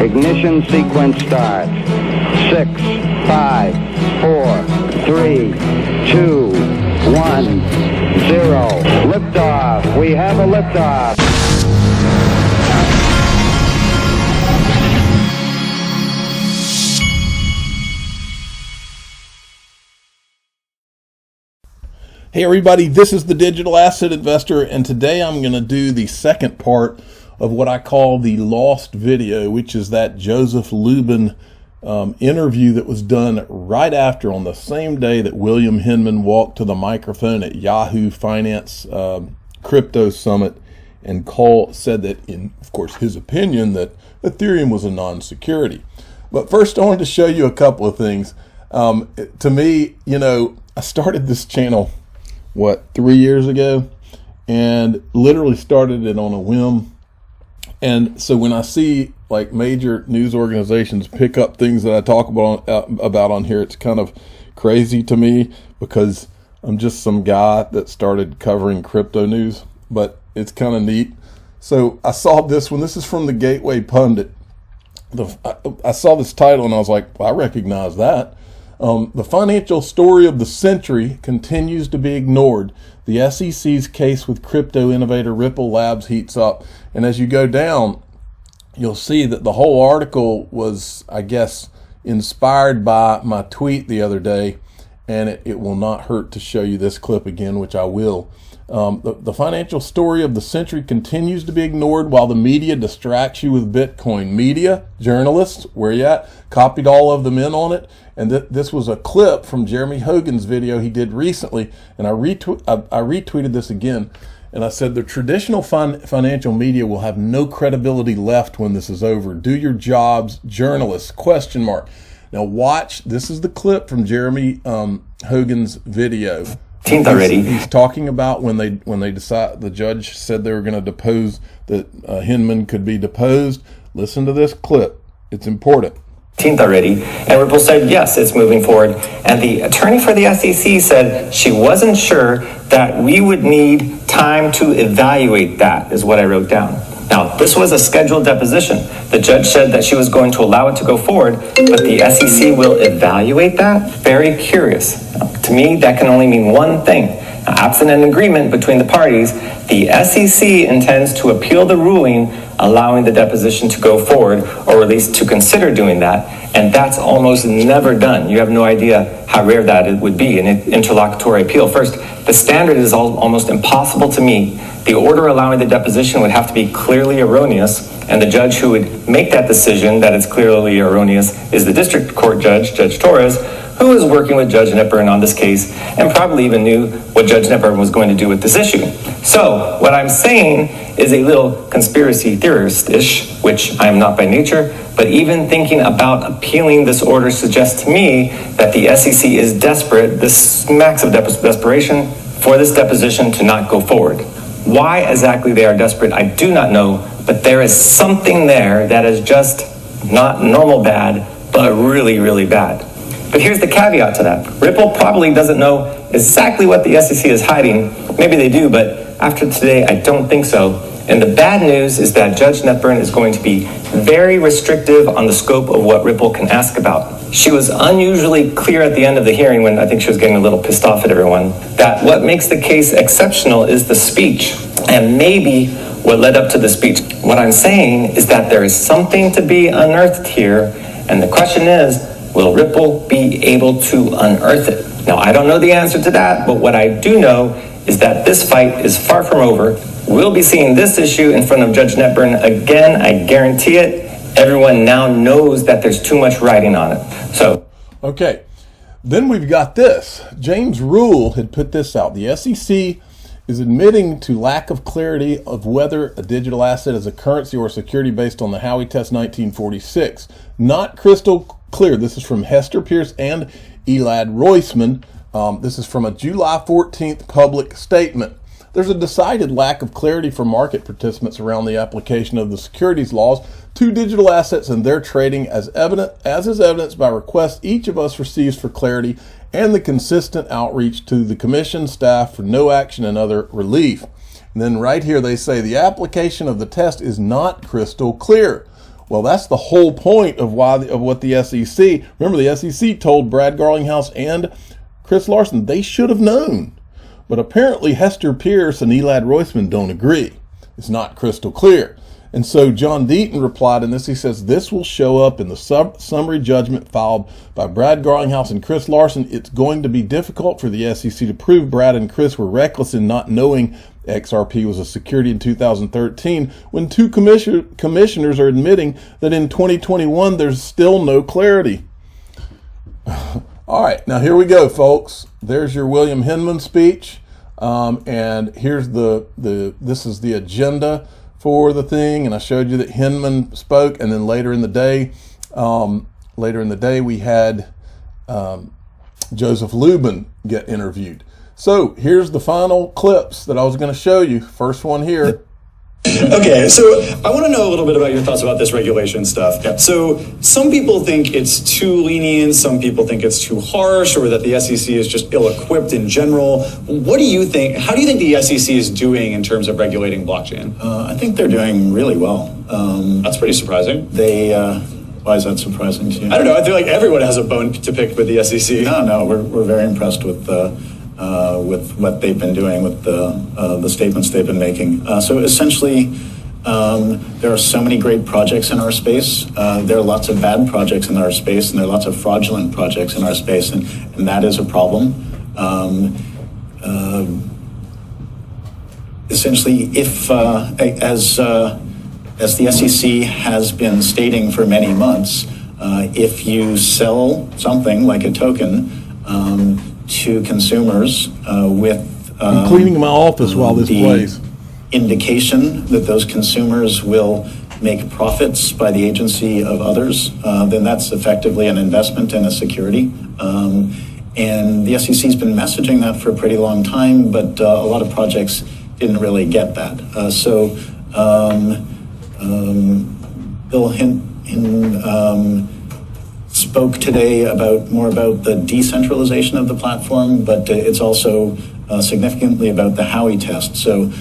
Ignition sequence starts. 6, 5, 4, 3, 2, 1, 0. Liftoff. We have a liftoff. Hey everybody, this is the Digital Asset Investor, and today I'm going to do the second part of what I call the lost video, which is that Joseph Lubin interview that was done right after, on the same day that William Hinman walked to the microphone at Yahoo Finance Crypto Summit and said that, in, of course, his opinion, that Ethereum was a non-security. But first, I wanted to show you a couple of things. To me, I started this channel 3 years ago, and literally started it on a whim. And so when I see like major news organizations pick up things that I talk about on here, it's kind of crazy to me, because I'm just some guy that started covering crypto news, but it's kind of neat. So I saw this one. This is from the Gateway Pundit. I saw this title and I was like, well, I recognize that. The financial story of the century continues to be ignored. The SEC's case with crypto innovator Ripple Labs heats up. And as you go down, you'll see that the whole article was, I guess, inspired by my tweet the other day. And it will not hurt to show you this clip again, which I will. The financial story of the century continues to be ignored while the media distracts you with Bitcoin. Media, journalists, where you at? Copied all of them in on it. And this was a clip from Jeremy Hogan's video he did recently. And I retweeted this again. And I said, the traditional financial media will have no credibility left when this is over. Do your jobs, journalists, ? Now watch, this is the clip from Jeremy Hogan's video. Already. He's talking about when they decide, the judge said they were going to depose, that Hinman could be deposed. Listen to this clip. It's important. Already, and Ripple said yes, it's moving forward. And the attorney for the SEC said she wasn't sure that we would need time to evaluate that, is what I wrote down. Now, this was a scheduled deposition. The judge said that she was going to allow it to go forward, but the SEC will evaluate that? Very curious. Now, to me, that can only mean one thing. Now, absent an agreement between the parties, the SEC intends to appeal the ruling allowing the deposition to go forward, or at least to consider doing that, and that's almost never done. You have no idea how rare that it would be, an interlocutory appeal. First, the standard is almost impossible to meet. The order allowing the deposition would have to be clearly erroneous, and the judge who would make that decision that it's clearly erroneous is the district court judge, Judge Torres, who was working with Judge Netburn on this case and probably even knew what Judge Netburn was going to do with this issue. So what I'm saying is a little conspiracy theorist-ish, which I am not by nature, but even thinking about appealing this order suggests to me that the SEC is desperate, this smacks of desperation, for this deposition to not go forward. Why exactly they are desperate, I do not know, but there is something there that is just not normal bad, but really, really bad. But here's the caveat to that. Ripple probably doesn't know exactly what the SEC is hiding. Maybe they do, but after today, I don't think so. And the bad news is that Judge Netburn is going to be very restrictive on the scope of what Ripple can ask about. She was unusually clear at the end of the hearing, when I think she was getting a little pissed off at everyone, that what makes the case exceptional is the speech, and maybe what led up to the speech. What I'm saying is that there is something to be unearthed here, and the question is, will Ripple be able to unearth it? Now, I don't know the answer to that, but what I do know is that this fight is far from over. We'll be seeing this issue in front of Judge Netburn again, I guarantee it. Everyone now knows that there's too much writing on it. So, okay, then we've got this. James Rule had put this out. The SEC is admitting to lack of clarity of whether a digital asset is a currency or security based on the Howey Test 1946. Not crystal clear. This is from Hester Pierce and Elad Roisman. This is from a July 14th public statement. There's a decided lack of clarity from market participants around the application of the securities laws to digital assets and their trading, as is evidenced by requests each of us receives for clarity and the consistent outreach to the commission staff for no action and other relief. And then right here they say the application of the test is not crystal clear. Well, that's the whole point of what the SEC. Remember, the SEC told Brad Garlinghouse and Chris Larson they should have known. But apparently Hester Pierce and Elad Roisman don't agree. It's not crystal clear. And so John Deaton replied in this. He says, this will show up in the summary judgment filed by Brad Garlinghouse and Chris Larson. It's going to be difficult for the SEC to prove Brad and Chris were reckless in not knowing XRP was a security in 2013 when two commissioners are admitting that in 2021 there's still no clarity. All right, now here we go, folks. There's your William Hinman speech. And here's this is the agenda for the thing, and I showed you that Hinman spoke, and then later in the day we had Joseph Lubin get interviewed. So here's the final clips that I was going to show you. First one here. Okay, so I want to know a little bit about your thoughts about this regulation stuff. Yep. So some people think it's too lenient, some people think it's too harsh, or that the SEC is just ill-equipped in general. What do you think? How do you think the SEC is doing in terms of regulating blockchain? I think they're doing really well. That's pretty surprising. Why is that surprising to you? I don't know. I feel like everyone has a bone to pick with the SEC. No, we're very impressed with what they've been doing, with the statements they've been making. So essentially, there are so many great projects in our space. There are lots of bad projects in our space, and there are lots of fraudulent projects in our space, and that is a problem. Essentially, if as the SEC has been stating for many months, if you sell something like a token to consumers with I'm cleaning my office while this plays. Indication that those consumers will make profits by the agency of others, then that's effectively an investment in a security. And the SEC has been messaging that for a pretty long time, but a lot of projects didn't really get that. Bill Hinton spoke today more about the decentralization of the platform, but it's also significantly about the Howey test. So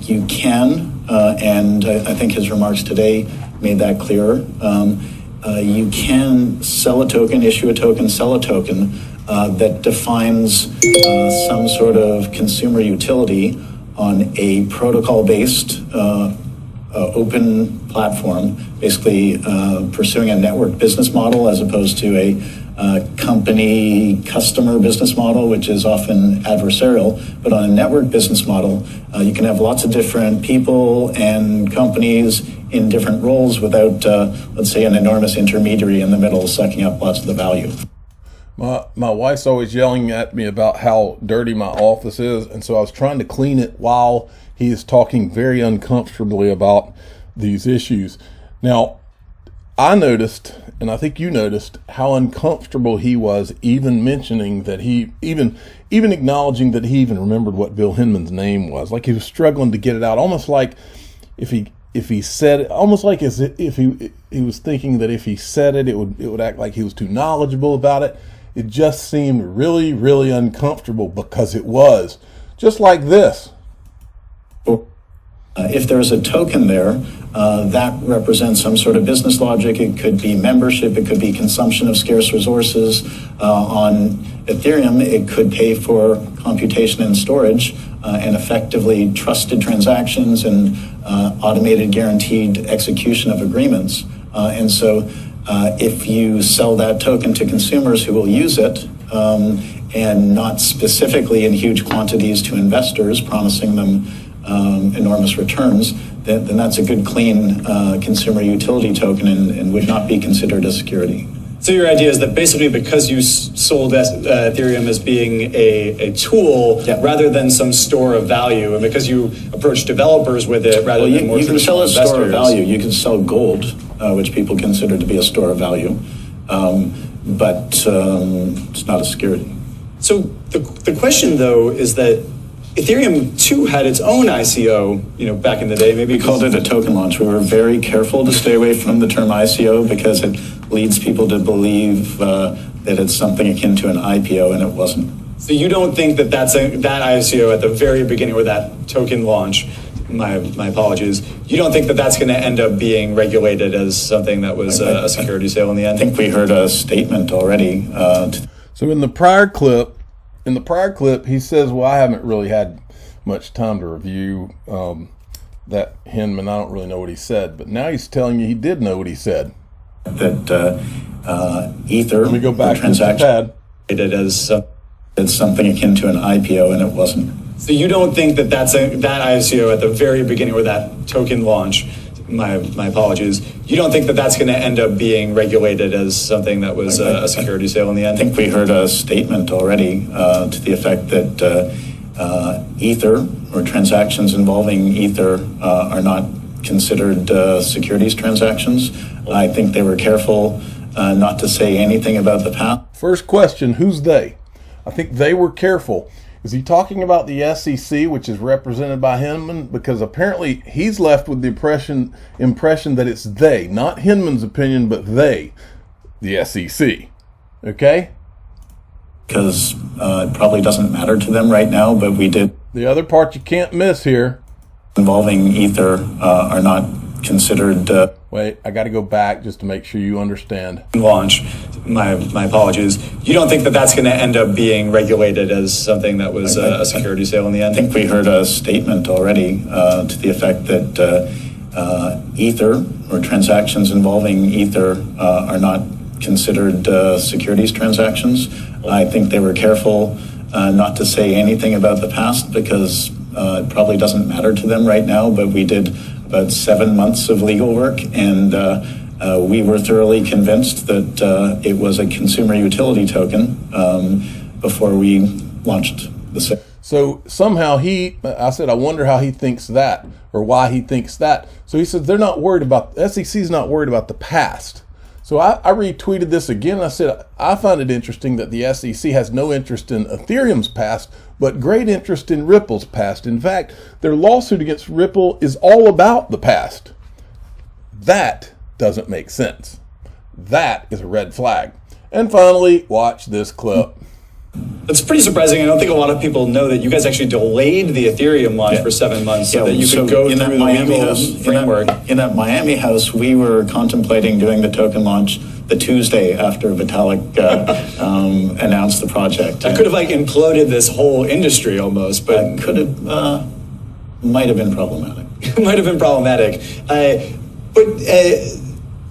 you can, and I think his remarks today made that clearer, you can sell a token, issue a token, sell a token that defines some sort of consumer utility on a protocol-based open platform, basically pursuing a network business model as opposed to a company customer business model, which is often adversarial. But on a network business model, you can have lots of different people and companies in different roles without, let's say, an enormous intermediary in the middle sucking up lots of the value. My wife's always yelling at me about how dirty my office is, and so I was trying to clean it while he is talking very uncomfortably about these issues. Now, I noticed, and I think you noticed, how uncomfortable he was even mentioning that even acknowledging that he even remembered what Bill Hinman's name was. Like he was struggling to get it out, almost like if he said it, almost like as if he was thinking that if he said it, it would act like he was too knowledgeable about it. It just seemed really, really uncomfortable because it was. Just like this. If there's a token there, that represents some sort of business logic. It could be membership. It could be consumption of scarce resources. On Ethereum, it could pay for computation and storage and effectively trusted transactions and automated guaranteed execution of agreements. And so if you sell that token to consumers who will use it, and not specifically in huge quantities to investors, promising them enormous returns, then that's a good, clean consumer utility token and would not be considered a security. So your idea is that basically because you sold Ethereum as being a tool rather than some store of value, and because you approach developers with it rather than more traditional investors. You can sell a store of value. You can sell gold, which people consider to be a store of value, but it's not a security. So the question, though, is that Ethereum, too, had its own ICO, back in the day. Maybe we called it a token launch. We were very careful to stay away from the term ICO because it leads people to believe that it's something akin to an IPO, and it wasn't. So you don't think that that ICO at the very beginning, or that token launch, My apologies. You don't think that that's going to end up being regulated as something that was a security sale in the end? I think we heard a statement already. So in the prior clip, he says, well, I haven't really had much time to review that Hinman. I don't really know what he said, but now he's telling you he did know what he said. That Ether, Let me go back to the transaction, pad. it's something akin to an IPO, and it wasn't. So you don't think that that ICO at the very beginning, or that token launch, my apologies, you don't think that that's going to end up being regulated as something that was a security sale in the end? I think we heard a statement already to the effect that Ether or transactions involving Ether are not considered securities transactions. I think they were careful not to say anything about the past. First question, who's they? I think they were careful. Is he talking about the SEC, which is represented by Hinman? Because apparently he's left with the impression that it's they, not Hinman's opinion, but they, the SEC. Okay? Because it probably doesn't matter to them right now, but we did. The other part you can't miss here. Involving Ether are not considered. Wait, I got to go back just to make sure you understand. Launch. My apologies. You don't think that that's going to end up being regulated as something that was a security sale in the end? I think we heard a statement already to the effect that Ether or transactions involving Ether are not considered securities transactions. I think they were careful not to say anything about the past because it probably doesn't matter to them right now, but we did about 7 months of legal work, and we were thoroughly convinced that it was a consumer utility token before we launched the sale. So somehow I said, I wonder how he thinks that, or why he thinks that. So he said, they're not worried about, the SEC's not worried about the past. So I retweeted this again, and I said, I find it interesting that the SEC has no interest in Ethereum's past, but great interest in Ripple's past. In fact, their lawsuit against Ripple is all about the past. That doesn't make sense. That is a red flag. And finally, watch this clip. It's pretty surprising. I don't think a lot of people know that you guys actually delayed the Ethereum launch for 7 months so that you could go through the legal framework. In that Miami house, we were contemplating doing the token launch the Tuesday after Vitalik announced the project. That could have imploded this whole industry almost, but could have might have been problematic. It might have been problematic.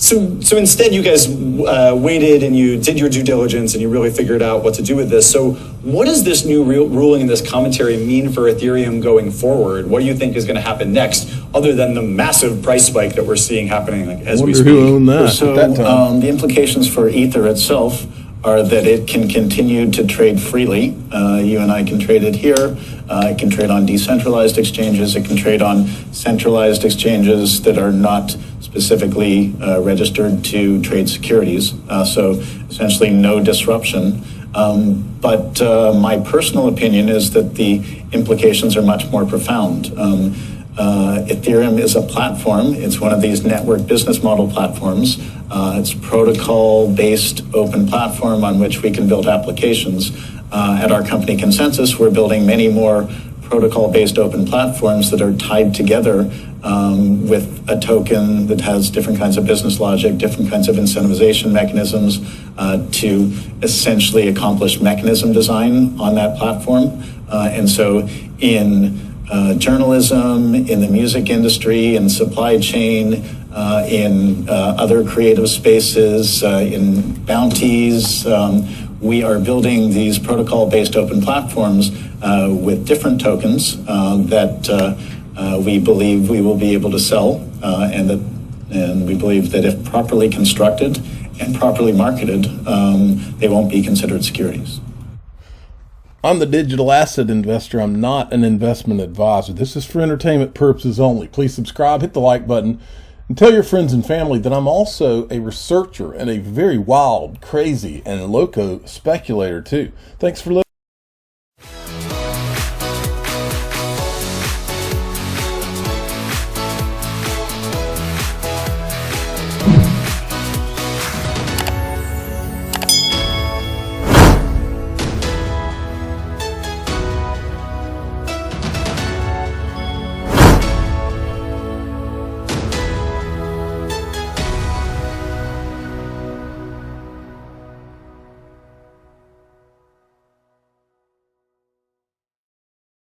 So instead, you guys waited and you did your due diligence and you really figured out what to do with this. So what does this new ruling and this commentary mean for Ethereum going forward? What do you think is going to happen next, other than the massive price spike that we're seeing happening as we speak? Who owned that So at that time? The implications for Ether itself are that it can continue to trade freely. You and I can trade it here. It can trade on decentralized exchanges. It can trade on centralized exchanges that are not specifically registered to trade securities. So essentially no disruption. But my personal opinion is that the implications are much more profound. Ethereum is a platform. It's one of these network business model platforms. It's protocol-based open platform on which we can build applications. At our company Consensus, we're building many more protocol-based open platforms that are tied together with a token that has different kinds of business logic, different kinds of incentivization mechanisms to essentially accomplish mechanism design on that platform. And so in journalism, in the music industry, in supply chain, in other creative spaces, in bounties, we are building these protocol-based open platforms with different tokens that we believe we will be able to sell, and we believe that if properly constructed and properly marketed, they won't be considered securities. I'm the digital asset investor. I'm not an investment advisor. This is for entertainment purposes only. Please subscribe, hit the like button, and tell your friends and family that I'm also a researcher and a very wild, crazy, and loco speculator too. Thanks for listening.